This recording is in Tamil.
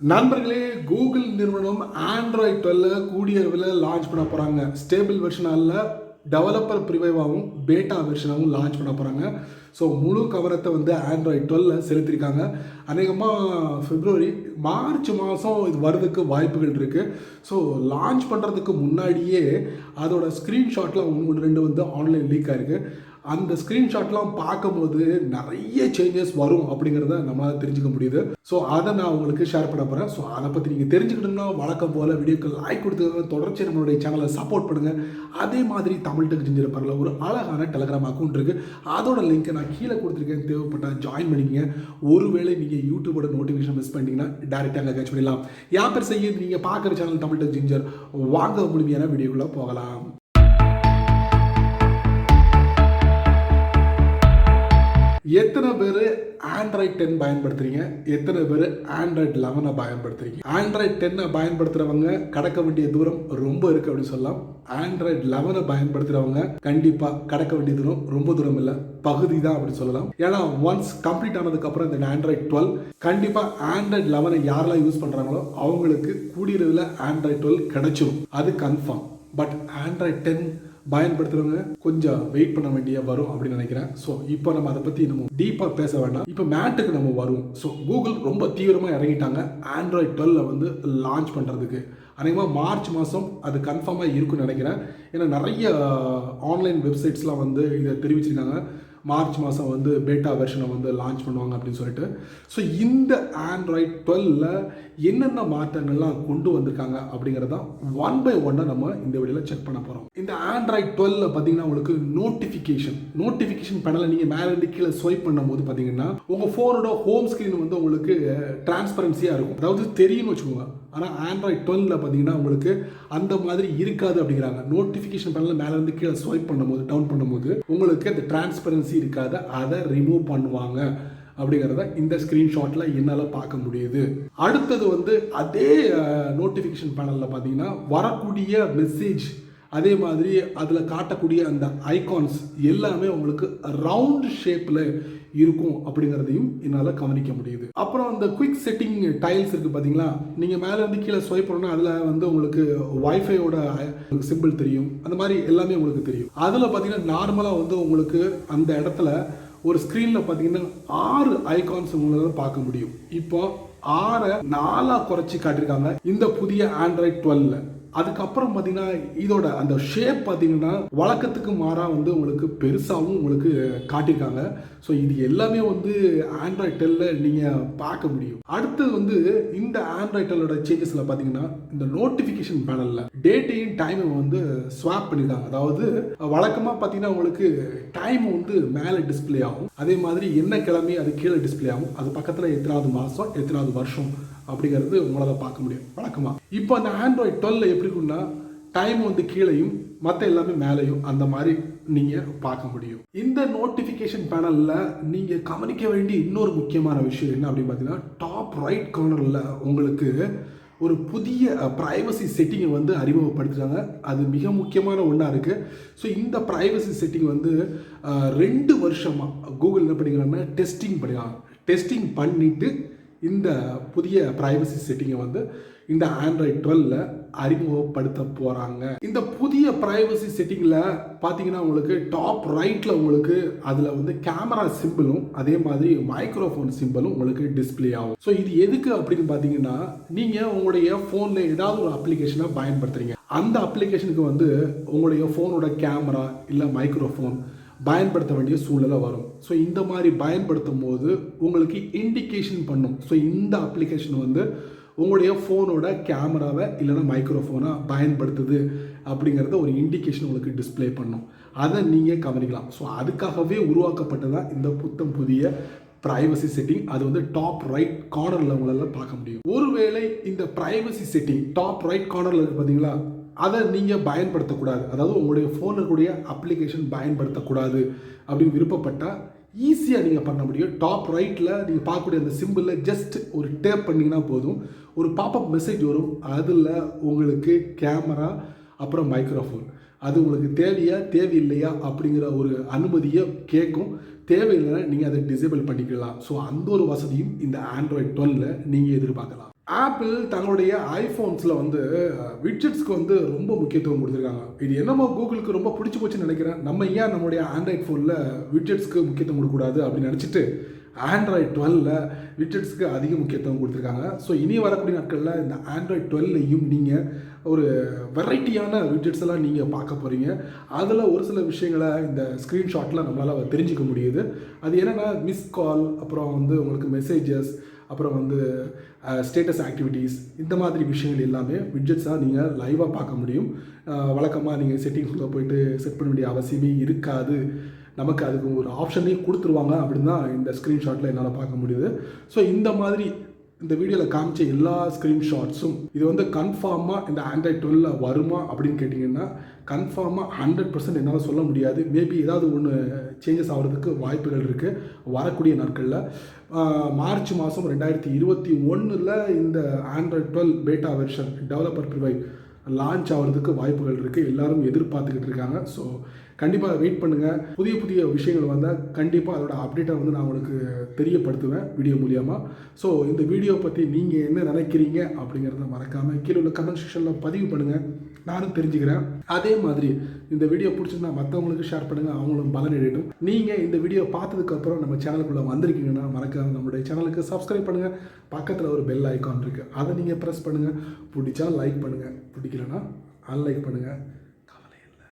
நண்பர்களே, கூகுள் நிறுவனம் ஆண்ட்ராய்ட் 12 கூடிய விரைவில் லான்ச் பண்ண போகிறாங்க. ஸ்டேபிள் வெர்ஷனால டெவலப்பர் ப்ரிவைவாகவும் பேட்டா வெர்ஷனாகவும் லான்ச் பண்ண போகிறாங்க. ஸோ முழு கவனத்தை வந்து ஆண்ட்ராய்ட் 12 செலுத்தியிருக்காங்க. அநேகமாக பிப்ரவரி மார்ச் மாதம் இது வர்றதுக்கு வாய்ப்புகள் இருக்குது. ஸோ லான்ச் பண்ணுறதுக்கு முன்னாடியே அதோட ஸ்க்ரீன்ஷாட்லாம் ஒன்று ரெண்டு வந்து ஆன்லைன் லீக் ஆகிருக்கு. அந்த ஸ்க்ரீன்ஷாட்லாம் பார்க்கும்போது நிறைய சேஞ்சஸ் வரும் அப்படிங்கிறத நம்மளால் தெரிஞ்சுக்க முடியுது. ஸோ அதை நான் உங்களுக்கு ஷேர் பண்ண போகிறேன். ஸோ அதை பற்றி நீங்கள் தெரிஞ்சுக்கணும்னா வழக்கம் போல் வீடியோக்கு லைக் கொடுத்துக்கோங்க, தொடர்ச்சி நம்மளுடைய சேனலை சப்போர்ட் பண்ணுங்கள். அதே மாதிரி தமிழ் டெக் ஜிஞ்சர் பரில் ஒரு அழகான டெலகிராம் அக்கௌண்ட் இருக்குது. அதோட லிங்க்கை நான் கீழே கொடுத்துருக்கேன், தேவைப்பட்டால் ஜாயின் பண்ணிக்கங்க. ஒருவேளை நீங்கள் யூடியூபோட நோட்டிஃபிகேஷன் மிஸ் பண்ணிட்டீங்கன்னா டேரெக்டாக அங்கே கேட்ச் பண்ணிடலாம். யார் பேர் செய்ய நீங்கள் பார்க்குற சேனல் தமிழ் டெக் ஜிஞ்சர். வாங்க முழுமையான வீடியோக்குள்ளே போகலாம். எத்தனை பேர் ஆண்ட்ராய்ட் 10 பயன்படுத்துறீங்க? எத்தனை பேர் ஆண்ட்ராய்ட் 11 பயன்படுத்துறீங்க? ஆண்ட்ராய்ட் 10 பயன்படுத்துறவங்க கடக்க வேண்டிய தூரம் ரொம்ப இருக்கு அப்படின்னு சொல்லலாம். ஆண்ட்ராய்ட் 11 பயன்படுத்துறவங்க கண்டிப்பா கடக்க வேண்டிய தூரம் ரொம்ப தூரம் இல்லை, பகுதி தான் அப்படின்னு சொல்லலாம். ஏன்னா ஒன்ஸ் கம்ப்ளீட் ஆனதுக்கு அப்புறம் இந்த ஆண்ட்ராய்ட் 12 கண்டிப்பா ஆண்ட்ராய்ட் 11 யாரெல்லாம் யூஸ் பண்றாங்களோ அவங்களுக்கு கூடிய ஆண்ட்ராய்ட் 12 கிடைச்சிடும், அது கன்ஃபார்ம். பட் ஆண்ட்ராய்ட் 10 பயன்படுத்துறவங்க கொஞ்சம் வெயிட் பண்ண வேண்டிய வரும் அப்படின்னு நினைக்கிறேன். ஸோ இப்போ நம்ம அதை பற்றி நம்ம டீப்பாக பேச வேண்டாம். இப்போ மேட்டுக்கு நம்ம வருவோம். ஸோ கூகுள் ரொம்ப தீவிரமாக இறங்கிட்டாங்க ஆண்ட்ராய்ட் 12 வந்து லான்ச் பண்ணுறதுக்கு. அநேகமாக மார்ச் மாதம் அது கன்ஃபார்மாக இருக்குன்னு நினைக்கிறேன். ஏன்னா நிறைய ஆன்லைன் வெப்சைட்ஸ்லாம் வந்து இதை தெரிவிச்சிருக்காங்க, மார்ச் மாதம் வந்து பேட்டா வெர்ஷனை வந்து லான்ச் பண்ணுவாங்க அப்படின்னு சொல்லிட்டு. ஸோ இந்த ஆண்ட்ராய்ட் 12 என்னென்ன மாற்றங்கள்லாம் கொண்டு வந்திருக்காங்க அப்படிங்கிறதான் ஒன் பை ஒன்னாக நம்ம இந்த வீடியோவில் செக் பண்ண போகிறோம். இந்த ஆண்ட்ராய்ட் 12 பார்த்தீங்கன்னா உங்களுக்கு நோட்டிஃபிகேஷன் பேனலை நீங்கள் மேலேருந்து கீழே ஸ்வைப் பண்ணும்போது பார்த்தீங்கன்னா உங்கள் ஃபோனோட ஹோம் ஸ்க்ரீன் வந்து உங்களுக்கு டிரான்ஸ்பரன்சியாக இருக்கும், அதாவது தெரியும்னு வச்சுக்கோங்க. ஆனால் ஆண்ட்ராய்ட் 12 பார்த்தீங்கன்னா உங்களுக்கு அந்த மாதிரி இருக்காது அப்படிங்கிறாங்க. நோட்டிஃபிகேஷன் பேனலில் மேலேருந்து கீழே ஸ்வைப் பண்ணும்போது, டவுன் பண்ணும்போது உங்களுக்கு அந்த டிரான்ஸ்பரன்சி இருக்காது, அதை ரிமூவ் பண்ணுவாங்க அப்படிங்கிறத இந்த ஸ்க்ரீன்ஷாட்டில் என்னால் பார்க்க முடியுது. அடுத்தது வந்து அதே நோட்டிஃபிகேஷன் பேனலில் பார்த்தீங்கன்னா வரக்கூடிய மெசேஜ், அதே மாதிரி அதில் காட்டக்கூடிய அந்த ஐகான்ஸ் எல்லாமே உங்களுக்கு ரவுண்ட் ஷேப்பில் இருக்கும் அப்படிங்கிறதையும் என்னால் கவனிக்க முடியுது. அப்புறம் அந்த குவிக் செட்டிங் டைல்ஸ் இருக்குது பார்த்தீங்களா, நீங்கள் மேலே இருந்து கீழே ஸ்வைப் பண்ணோன்னா அதில் வந்து உங்களுக்கு வைஃபையோட சிம்பிள் தெரியும், அந்த மாதிரி எல்லாமே உங்களுக்கு தெரியும். அதில் பார்த்தீங்கன்னா நார்மலாக வந்து உங்களுக்கு அந்த இடத்துல ஒரு ஸ்க்ரீனில் பார்த்தீங்கன்னா 6 ஐகான்ஸ் உங்களால் பார்க்க முடியும். இப்போ 6 4 குறைச்சி காட்டியிருக்காங்க இந்த புதிய ஆண்ட்ராய்ட் 12. அதுக்கப்புறம் பார்த்தீங்கன்னா இதோட அந்த ஷேப் பார்த்தீங்கன்னா வழக்கத்துக்கு மாறாக வந்து உங்களுக்கு பெருசாகவும் உங்களுக்கு காட்டியிருக்காங்க. ஸோ இது எல்லாமே வந்து ஆண்ட்ராய்ட் 10 நீங்கள் பார்க்க முடியும். அடுத்தது வந்து இந்த ஆண்ட்ராய்ட் 12 சேஞ்சஸில் பார்த்தீங்கன்னா இந்த நோட்டிஃபிகேஷன் பேனலில் டேட்டையும் டைமும் வந்து ஸ்வாப் பண்ணியிருக்காங்க. அதாவது வழக்கமாக பார்த்தீங்கன்னா உங்களுக்கு டைம் வந்து மேலே டிஸ்பிளே ஆகும், அதே மாதிரி என்ன கிழமை அது கீழே டிஸ்பிளே ஆகும், அது பக்கத்தில் எத்தனாவது மாதம் எத்தனாவது வருஷம் அப்படிங்கிறது உங்களால் பார்க்க முடியும் வழக்கமாக. இப்போ அந்த ஆண்ட்ராய்ட் 12 எப்படி இருக்குன்னா டைம் வந்து கீழேயும் மற்ற எல்லாமே மேலேயும் அந்த மாதிரி நீங்கள் பார்க்க முடியும். இந்த நோட்டிஃபிகேஷன் பேனலில் நீங்கள் கவனிக்க வேண்டிய இன்னொரு முக்கியமான விஷயம் என்ன அப்படின்னு பார்த்தீங்கன்னா, டாப் ரைட் கார்னரில் உங்களுக்கு ஒரு புதிய ப்ரைவசி செட்டிங்கை வந்து அறிமுகப்படுத்துகிறாங்க. அது மிக முக்கியமான ஒன்றா இருக்குது. ஸோ இந்த ப்ரைவசி செட்டிங் வந்து 2 வருஷமாக கூகுள் என்ன பண்ணிக்கிறாங்கன்னா டெஸ்டிங் பண்ணிவிட்டு இந்த புதிய ப்ரைவசி செட்டிங்கை வந்து இந்த ஆண்ட்ராய்ட் 12 அறிமுகப்படுத்த போகிறாங்க. இந்த புதிய ப்ரைவசி செட்டிங்கில் பார்த்தீங்கன்னா உங்களுக்கு டாப் ரைட்டில் உங்களுக்கு அதில் வந்து கேமரா சிம்பிளும் அதே மாதிரி மைக்ரோஃபோன் சிம்பிளும் உங்களுக்கு டிஸ்பிளே ஆகும். ஸோ இது எதுக்கு அப்படின்னு பார்த்தீங்கன்னா, நீங்கள் உங்களுடைய ஃபோனில் ஏதாவது ஒரு அப்ளிகேஷனை பயன்படுத்துகிறீங்க, அந்த அப்ளிகேஷனுக்கு வந்து உங்களுடைய ஃபோனோட கேமரா இல்லை மைக்ரோஃபோன் பயன்படுத்த வேண்டிய சூழ்நிலை வரும். ஸோ இந்த மாதிரி பயன்படுத்தும் போது உங்களுக்கு இண்டிகேஷன் பண்ணும். ஸோ இந்த அப்ளிகேஷன் வந்து உங்களுடைய ஃபோனோட கேமராவை இல்லைன்னா மைக்ரோஃபோனை பயன்படுத்துது அப்படிங்கிறத ஒரு இண்டிகேஷன் உங்களுக்கு டிஸ்பிளே பண்ணும். அதை நீங்கள் கவனிக்கலாம். ஸோ அதுக்காகவே உருவாக்கப்பட்டதான் இந்த புதிய ப்ரைவசி செட்டிங். அது வந்து டாப் ரைட் கார்னரில் உங்களால் பார்க்க முடியும். ஒருவேளை இந்த ப்ரைவசி செட்டிங் டாப் ரைட் கார்னரில் இருக்கு பார்த்தீங்களா, அதை நீங்கள் பயன்படுத்தக்கூடாது, அதாவது உங்களுடைய ஃபோனில் இருக்கக்கூடிய அப்ளிகேஷன் பயன்படுத்தக்கூடாது அப்படின்னு விருப்பப்பட்டால் ஈஸியாக நீங்கள் பண்ண முடியும். டாப் ரைட்டில் நீங்கள் பார்க்கக்கூடிய அந்த சிம்பிளில் ஜஸ்ட் ஒரு டேப் பண்ணிங்கன்னா போதும், ஒரு பாப்அப் மெசேஜ் வரும். அதில் உங்களுக்கு கேமரா அப்புறம் மைக்ரோஃபோன் அது உங்களுக்கு தேவையில்லையா அப்படிங்கிற ஒரு அனுமதியை கேட்கும். தேவையில்லைன்னா நீங்கள் அதை டிசேபிள் பண்ணிக்கலாம். ஸோ அந்த ஒரு வசதியும் இந்த ஆண்ட்ராய்ட் 12 நீங்கள் எதிர்பார்க்கலாம். ஆப்பிள் தங்களுடைய ஐஃபோன்ஸில் வந்து விட்ஜெட்ஸ்க்கு வந்து ரொம்ப முக்கியத்துவம் கொடுத்துருக்காங்க. இது என்னமோ கூகுளுக்கு ரொம்ப பிடிச்சி போச்சுன்னு நினைக்கிறேன். நம்ம ஏன் நம்மளுடைய ஆண்ட்ராய்ட் ஃபோனில் விட்ஜெட்ஸ்க்கு முக்கியத்துவம் கொடுக்கக்கூடாது அப்படின்னு நினச்சிட்டு ஆண்ட்ராய்ட் 12ல் விட்ஜெட்ஸ்க்கு அதிக முக்கியத்துவம் கொடுத்துருக்காங்க. ஸோ இனி வரக்கூடிய நாட்களில் இந்த ஆண்ட்ராய்ட் 12லையும் நீங்கள் ஒரு வெரைட்டியான விட்ஜெட்ஸ் எல்லாம் நீங்கள் பார்க்க போகிறீங்க. அதில் ஒரு சில விஷயங்களை இந்த ஸ்க்ரீன்ஷாட்டில் நம்மளால் தெரிஞ்சிக்க முடியுது. அது என்னென்னா மிஸ் கால், அப்புறம் வந்து உங்களுக்கு மெசேஜஸ், அப்புறம் வந்து ஸ்டேட்டஸ் ஆக்டிவிட்டீஸ், இந்த மாதிரி விஷயங்கள் எல்லாமே விட்ஜெட்ஸாக நீங்கள் லைவாக பார்க்க முடியும். வழக்கமாக நீங்கள் செட்டிங்ஸில் போயிட்டு செட் பண்ண வேண்டிய அவசியமே இருக்காது. நமக்கு அதுக்கு ஒரு ஆப்ஷனே கொடுத்துருவாங்க அப்படின்னு தான் இந்த ஸ்க்ரீன்ஷாட்டில் என்னால் பார்க்க முடியுது. ஸோ இந்த மாதிரி இந்த வீடியோவில் காமிச்ச எல்லா ஸ்க்ரீன்ஷாட்ஸும் இது வந்து கன்ஃபார்மாக இந்த ஆண்ட்ராய்ட் 12ல் வருமா அப்படின்னு கேட்டிங்கன்னா கன்ஃபார்மாக 100% என்னால் சொல்ல முடியாது. மேபி ஏதாவது ஒன்று சேஞ்சஸ் ஆகிறதுக்கு வாய்ப்புகள் இருக்குது வரக்கூடிய நாட்களில். மார்ச் மாதம் 2021 இந்த ஆண்ட்ராய்ட் 12 பேட்டா வெர்ஷன் டெவலப்பர் ப்ரிவைட் லான்ச் ஆகிறதுக்கு வாய்ப்புகள் இருக்குது. எல்லாரும் எதிர்பார்த்துக்கிட்டு இருக்காங்க. ஸோ கண்டிப்பாக வெயிட் பண்ணுங்கள். புதிய புதிய விஷயங்கள் வந்தால் கண்டிப்பாக அதோட அப்டேட்டை வந்து நான் உங்களுக்கு தெரியப்படுத்துவேன் வீடியோ மூலியமாக. ஸோ இந்த வீடியோ பற்றி நீங்கள் என்ன நினைக்கிறீங்க அப்படிங்கிறத மறக்காமல் கீழே உள்ள கமெண்ட் செக்ஷனில் பதிவு பண்ணுங்கள், நானும் தெரிஞ்சுக்கிறேன். அதே மாதிரி இந்த வீடியோ பிடிச்சிருந்தா மற்றவங்களுக்கு ஷேர் பண்ணுங்கள், அவங்களும் பலன் அடையட்டும். நீங்கள் இந்த வீடியோ பார்த்ததுக்கப்புறம் நம்ம சேனலுக்குள்ளே வந்திருக்கீங்கன்னா மறக்காம நம்மளுடைய சேனலுக்கு சப்ஸ்கிரைப் பண்ணுங்கள். பக்கத்தில் ஒரு பெல் ஐக்கான் இருக்குது, அதை நீங்கள் ப்ரெஸ் பண்ணுங்கள். பிடிச்சா லைக் பண்ணுங்கள், பிடிக்கலன்னா அன்லைக் பண்ணுங்கள்.